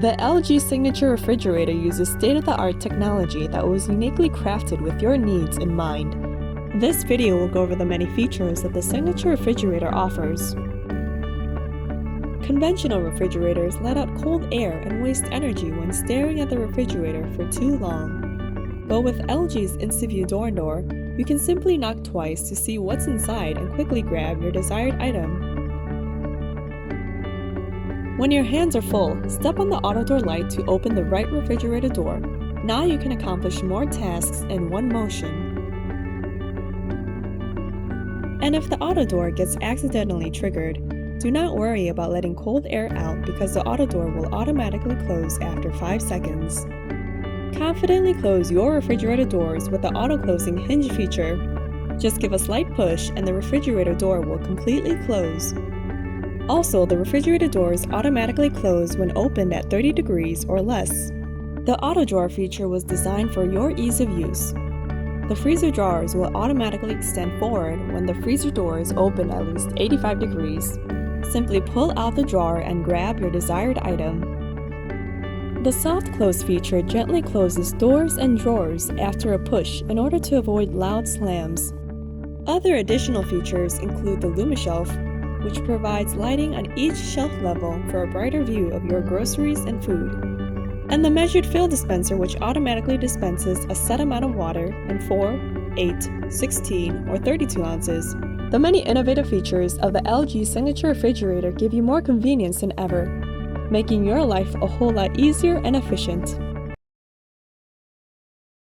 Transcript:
The LG Signature Refrigerator uses state-of-the-art technology that was uniquely crafted with your needs in mind. This video will go over the many features that the Signature Refrigerator offers. Conventional refrigerators let out cold air and waste energy when staring at the refrigerator for too long. But with LG's INSTAVIEW door, you can simply knock twice to see what's inside and quickly grab your desired item. When your hands are full, step on the auto door light to open the right refrigerator door. Now you can accomplish more tasks in one motion. And if the auto door gets accidentally triggered, do not worry about letting cold air out because the auto door will automatically close after 5 seconds. Confidently close your refrigerator doors with the auto-closing hinge feature. Just give a slight push and the refrigerator door will completely close. Also, the refrigerator doors automatically close when opened at 30 degrees or less. The auto drawer feature was designed for your ease of use. The freezer drawers will automatically extend forward when the freezer doors open at least 85 degrees. Simply pull out the drawer and grab your desired item. The soft close feature gently closes doors and drawers after a push in order to avoid loud slams. Other additional features include the LUMISHELF, which provides lighting on each shelf level for a brighter view of your groceries and food, and the measured fill dispenser, which automatically dispenses a set amount of water in 4, 8, 16, or 32 ounces. The many innovative features of the LG Signature Refrigerator give you more convenience than ever, making your life a whole lot easier and efficient.